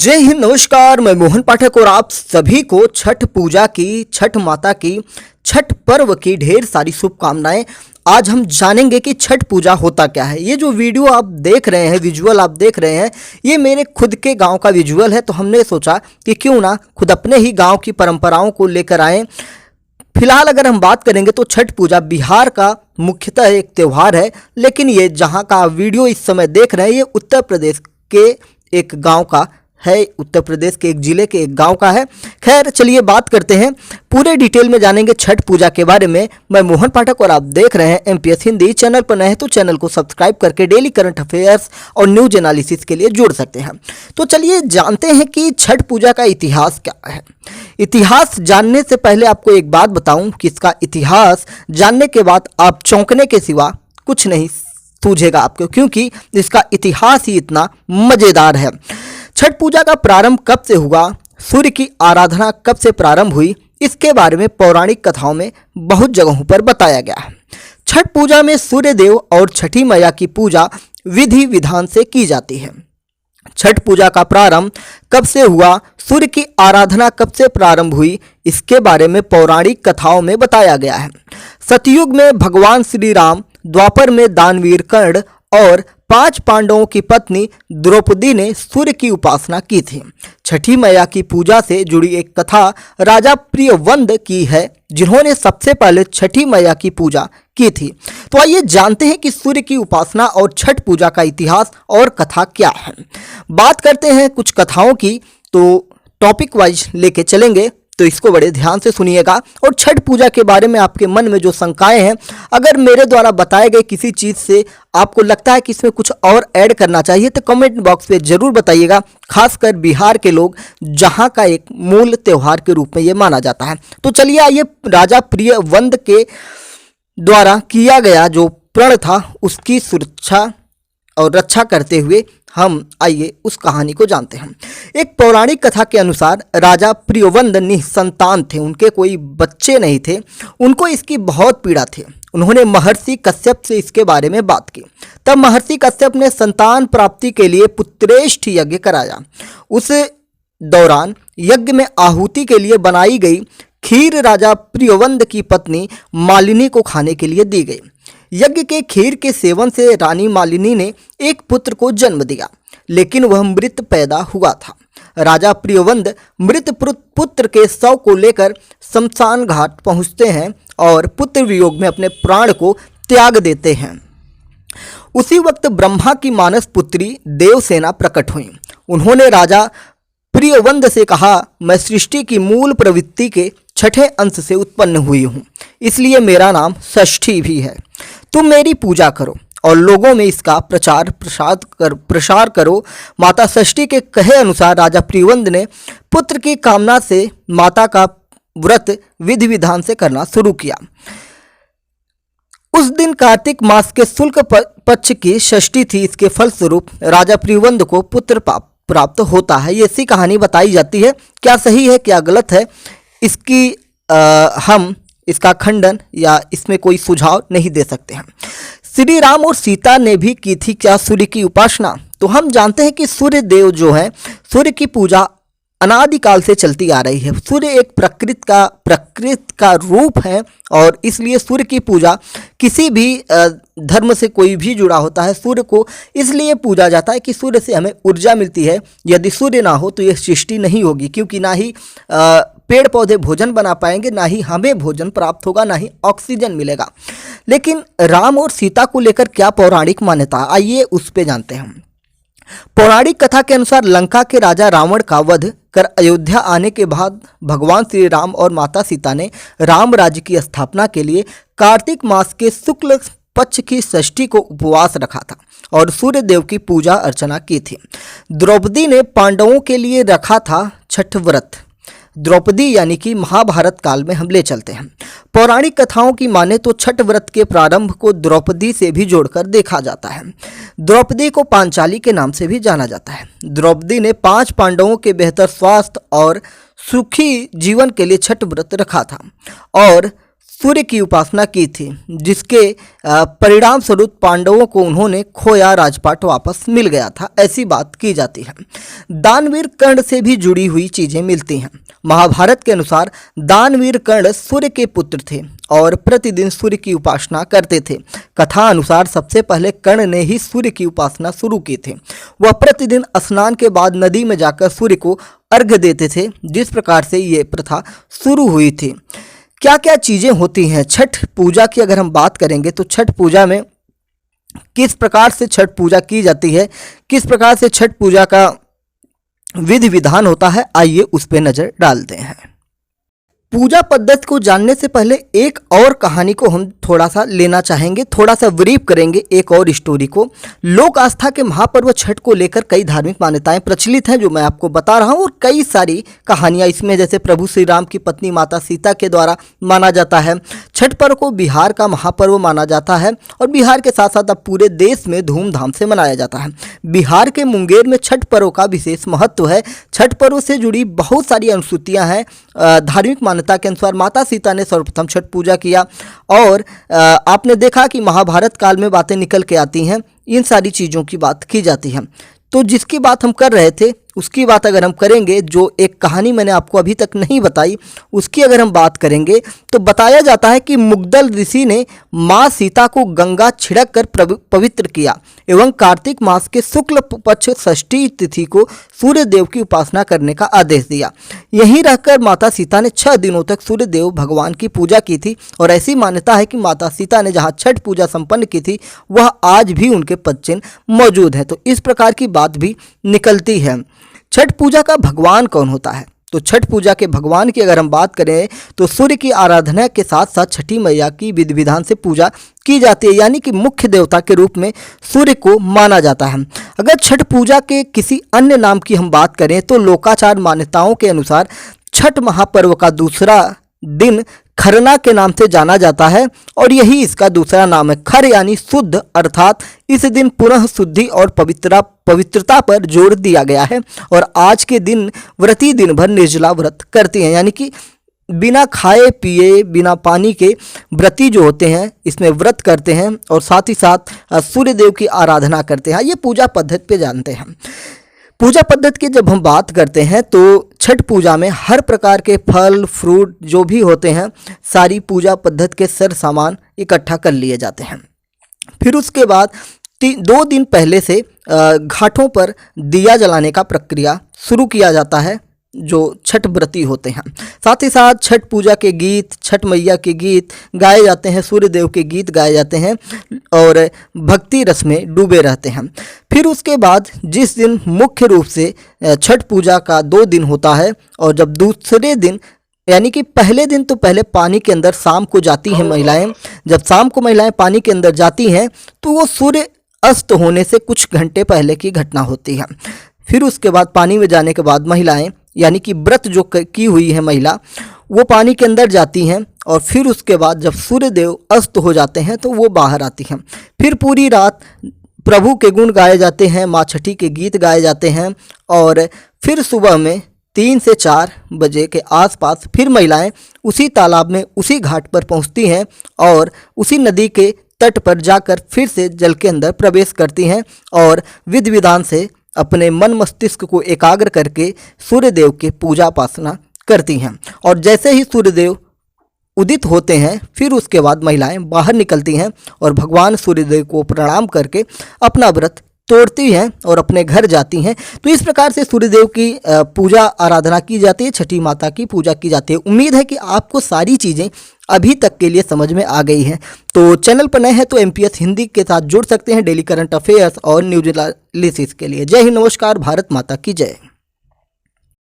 जय हिंद, नमस्कार। मैं मोहन पाठक और आप सभी को छठ पूजा की, छठ माता की, छठ पर्व की ढेर सारी शुभकामनाएं। आज हम जानेंगे कि छठ पूजा होता क्या है। ये जो वीडियो आप देख रहे हैं, विजुअल आप देख रहे हैं, ये मेरे खुद के गांव का विजुअल है। तो हमने सोचा कि क्यों ना खुद अपने ही गांव की परंपराओं को लेकर आएँ। फिलहाल अगर हम बात करेंगे तो छठ पूजा बिहार का मुख्यतः एक त्यौहार है, लेकिन ये जहाँ का वीडियो इस समय देख रहे हैं, ये उत्तर प्रदेश के एक गांव का है, उत्तर प्रदेश के एक जिले के एक गांव का है। खैर चलिए बात करते हैं, पूरे डिटेल में जानेंगे छठ पूजा के बारे में। मैं मोहन पाठक और आप देख रहे हैं एमपीएस हिंदी। चैनल पर नए हैं तो चैनल को सब्सक्राइब करके डेली करंट अफेयर्स और न्यूज एनालिसिस के लिए जुड़ सकते हैं। तो चलिए जानते हैं कि छठ पूजा का इतिहास क्या है। इतिहास जानने से पहले आपको एक बात बताऊं कि इसका इतिहास जानने के बाद आप चौंकने के सिवा कुछ नहीं सूझेगा आपको, क्योंकि इसका इतिहास ही इतना मजेदार है। छठ पूजा का प्रारंभ कब से हुआ, सूर्य की आराधना कब से प्रारंभ हुई, इसके बारे में पौराणिक कथाओं में बहुत जगहों पर बताया गया है। छठ पूजा में सूर्य देव और छठी मैया की पूजा विधि विधान से की जाती है। छठ पूजा का प्रारंभ कब से हुआ, सूर्य की आराधना कब से प्रारंभ हुई, इसके बारे में पौराणिक कथाओं में बताया गया है। सतयुग में भगवान श्री राम, द्वापर में दानवीर कर्ण और 5 पांडवों की पत्नी द्रौपदी ने सूर्य की उपासना की थी। छठी मैया की पूजा से जुड़ी एक कथा राजा प्रियवंद की है, जिन्होंने सबसे पहले छठी मैया की पूजा की थी। तो आइए जानते हैं कि सूर्य की उपासना और छठ पूजा का इतिहास और कथा क्या है। बात करते हैं कुछ कथाओं की, तो टॉपिक वाइज लेके चलेंगे, तो इसको बड़े ध्यान से सुनिएगा। और छठ पूजा के बारे में आपके मन में जो शंकाएं हैं, अगर मेरे द्वारा बताए गए किसी चीज़ से आपको लगता है कि इसमें कुछ और ऐड करना चाहिए, तो कमेंट बॉक्स पे ज़रूर बताइएगा। खासकर बिहार के लोग, जहां का एक मूल त्यौहार के रूप में ये माना जाता है। तो चलिए आइए, राजा प्रियवंद के द्वारा किया गया जो प्रण था, उसकी सुरक्षा और रक्षा करते हुए हम आइए उस कहानी को जानते हैं। एक पौराणिक कथा के अनुसार राजा प्रियवंद निसंतान थे, उनके कोई बच्चे नहीं थे। उनको इसकी बहुत पीड़ा थी। उन्होंने महर्षि कश्यप से इसके बारे में बात की। तब महर्षि कश्यप ने संतान प्राप्ति के लिए पुत्रेष्ठ यज्ञ कराया। उस दौरान यज्ञ में आहुति के लिए बनाई गई खीर राजा प्रियवंद की पत्नी मालिनी को खाने के लिए दी गई। यज्ञ के खीर के सेवन से रानी मालिनी ने एक पुत्र को जन्म दिया, लेकिन वह मृत पैदा हुआ था। राजा प्रियवंद मृत पुत्र के शव को लेकर शमशान घाट पहुंचते हैं और पुत्र वियोग में अपने प्राण को त्याग देते हैं। उसी वक्त ब्रह्मा की मानस पुत्री देवसेना प्रकट हुई। उन्होंने राजा प्रियवंद से कहा, मैं सृष्टि की मूल प्रवृत्ति के छठे अंश से उत्पन्न हुई हूँ, इसलिए मेरा नाम षष्ठी भी है। तुम मेरी पूजा करो और लोगों में इसका प्रसार करो। माता षष्ठी के कहे अनुसार राजा प्रियवंद ने पुत्र की कामना से माता का व्रत विधि विधान से करना शुरू किया। उस दिन कार्तिक मास के शुक्ल पक्ष की षष्ठी थी। इसके फलस्वरूप राजा प्रियवंद को पुत्र प्राप्त होता है। ये ऐसी कहानी बताई जाती है। क्या सही है क्या गलत है, इसकी हम इसका खंडन या इसमें कोई सुझाव नहीं दे सकते हैं। श्री राम और सीता ने भी की थी क्या सूर्य की उपासना? तो हम जानते हैं कि सूर्य देव जो है, सूर्य की पूजा अनादिकाल से चलती आ रही है। सूर्य एक प्रकृति का रूप है और इसलिए सूर्य की पूजा किसी भी धर्म से कोई भी जुड़ा होता है, सूर्य को इसलिए पूजा जाता है कि सूर्य से हमें ऊर्जा मिलती है। यदि सूर्य ना हो तो यह सृष्टि नहीं होगी, क्योंकि ना ही पेड़ पौधे भोजन बना पाएंगे, ना ही हमें भोजन प्राप्त होगा, ना ही ऑक्सीजन मिलेगा। लेकिन राम और सीता को लेकर क्या पौराणिक मान्यता, आइए उस पे जानते हैं। पौराणिक कथा के अनुसार लंका के राजा रावण का वध कर अयोध्या आने के बाद भगवान श्री राम और माता सीता ने राम राज्य की स्थापना के लिए कार्तिक मास के शुक्ल पक्ष की षष्ठी को उपवास रखा था और सूर्य देव की पूजा अर्चना की थी। द्रौपदी ने पांडवों के लिए रखा था छठ व्रत। द्रौपदी यानी कि महाभारत काल में हम ले चलते हैं। पौराणिक कथाओं की माने तो छठ व्रत के प्रारंभ को द्रौपदी से भी जोड़कर देखा जाता है। द्रौपदी को पांचाली के नाम से भी जाना जाता है। द्रौपदी ने 5 पांडवों के बेहतर स्वास्थ्य और सुखी जीवन के लिए छठ व्रत रखा था और सूर्य की उपासना की थी, जिसके परिणाम स्वरूप पांडवों को उन्होंने खोया राजपाट वापस मिल गया था, ऐसी बात की जाती है। दानवीर कर्ण से भी जुड़ी हुई चीजें मिलती हैं। महाभारत के अनुसार दानवीर कर्ण सूर्य के पुत्र थे और प्रतिदिन सूर्य की उपासना करते थे। कथा अनुसार सबसे पहले कर्ण ने ही सूर्य की उपासना शुरू की थी। वह प्रतिदिन स्नान के बाद नदी में जाकर सूर्य को अर्घ्य देते थे। जिस प्रकार से ये प्रथा शुरू हुई थी। क्या क्या चीज़ें होती हैं छठ पूजा की अगर हम बात करेंगे तो छठ पूजा में किस प्रकार से छठ पूजा की जाती है, किस प्रकार से छठ पूजा का विधि विधान होता है, आइए उस पर नज़र डालते हैं। पूजा पद्धति को जानने से पहले एक और कहानी को हम थोड़ा सा लेना चाहेंगे, थोड़ा सा ब्रीफ करेंगे एक और स्टोरी को। लोक आस्था के महापर्व छठ को लेकर कई धार्मिक मान्यताएं प्रचलित हैं जो मैं आपको बता रहा हूं, और कई सारी कहानियां इसमें, जैसे प्रभु श्री राम की पत्नी माता सीता के द्वारा माना जाता है। छठ पर्व को बिहार का महापर्व माना जाता है और बिहार के साथ साथ अब पूरे देश में धूमधाम से मनाया जाता है। बिहार के मुंगेर में छठ पर्व का विशेष महत्व है। छठ पर्व से जुड़ी बहुत सारी अनुसूचियाँ हैं। धार्मिक मान्यता के अनुसार माता सीता ने सर्वप्रथम छठ पूजा किया और आपने देखा कि महाभारत काल में बातें निकल के आती हैं, इन सारी चीज़ों की बात की जाती है। तो जिसकी बात हम कर रहे थे उसकी बात अगर हम करेंगे, जो एक कहानी मैंने आपको अभी तक नहीं बताई, उसकी अगर हम बात करेंगे तो बताया जाता है कि मुग्दल ऋषि ने माँ सीता को गंगा छिड़क कर पवित्र किया एवं कार्तिक मास के शुक्ल पक्ष षष्ठी तिथि को सूर्य देव की उपासना करने का आदेश दिया। यहीं रहकर माता सीता ने 6 दिनों तक सूर्य देव भगवान की पूजा की थी और ऐसी मान्यता है कि माता सीता ने जहाँ छठ पूजा संपन्न की थी वह आज भी उनके पदचिन्ह मौजूद है। तो इस प्रकार की बात भी निकलती है। छठ पूजा का भगवान कौन होता है? तो छठ पूजा के भगवान की अगर हम बात करें तो सूर्य की आराधना के साथ साथ छठी मैया की विधि विधान से पूजा की जाती है, यानी कि मुख्य देवता के रूप में सूर्य को माना जाता है। अगर छठ पूजा के किसी अन्य नाम की हम बात करें तो लोकाचार मान्यताओं के अनुसार छठ महापर्व का दूसरा दिन खरना के नाम से जाना जाता है और यही इसका दूसरा नाम है। खर यानी शुद्ध, अर्थात इस दिन पुनः शुद्धि और पवित्रता पर जोर दिया गया है और आज के दिन व्रती दिन भर निर्जला व्रत करते हैं, यानी कि बिना खाए पिए बिना पानी के व्रती जो होते हैं इसमें व्रत करते हैं और साथ ही साथ सूर्य देव की आराधना करते हैं। ये पूजा पद्धति पे जानते हैं। पूजा पद्धति की जब हम बात करते हैं तो छठ पूजा में हर प्रकार के फल फ्रूट जो भी होते हैं सारी पूजा पद्धति के सर सामान इकट्ठा कर लिए जाते हैं। फिर उसके बाद 2 दिन पहले से घाटों पर दिया जलाने का प्रक्रिया शुरू किया जाता है जो छठ व्रती होते हैं। साथ ही साथ छठ पूजा के गीत, छठ मैया के गीत गाए जाते हैं, सूर्य देव के गीत गाए जाते हैं और भक्ति रस में डूबे रहते हैं। फिर उसके बाद जिस दिन मुख्य रूप से छठ पूजा का 2 दिन होता है और जब दूसरे दिन यानी कि पहले दिन तो पहले पानी के अंदर शाम को जाती हैं महिलाएं। जब शाम को महिलाएं पानी के अंदर जाती हैं तो वो सूर्य अस्त होने से कुछ घंटे पहले की घटना होती है। फिर उसके बाद पानी में जाने के बाद महिलाएं यानी कि व्रत जो की हुई है महिला वो पानी के अंदर जाती हैं और फिर उसके बाद जब सूर्य देव अस्त हो जाते हैं तो वो बाहर आती हैं। फिर पूरी रात प्रभु के गुण गाए जाते हैं, माँ छठी के गीत गाए जाते हैं और फिर सुबह में 3 से 4 बजे के आसपास फिर महिलाएं उसी तालाब में उसी घाट पर पहुंचती हैं और उसी नदी के तट पर जाकर फिर से जल के अंदर प्रवेश करती हैं और विधि विधान से अपने मन मस्तिष्क को एकाग्र करके सूर्य देव की पूजा उपासना करती हैं। और जैसे ही सूर्य देव उदित होते हैं फिर उसके बाद महिलाएं बाहर निकलती हैं और भगवान सूर्यदेव को प्रणाम करके अपना व्रत तोड़ती हैं और अपने घर जाती हैं। तो इस प्रकार से सूर्यदेव की पूजा आराधना की जाती है, छठी माता की पूजा की जाती है। उम्मीद है कि आपको सारी चीज़ें अभी तक के लिए समझ में आ गई हैं। तो चैनल पर नए हैं तो MPS हिंदी के साथ जुड़ सकते हैं डेली करंट अफेयर्स और न्यूज एनालिसिस के लिए। जय हिंद, नमस्कार, भारत माता की जय।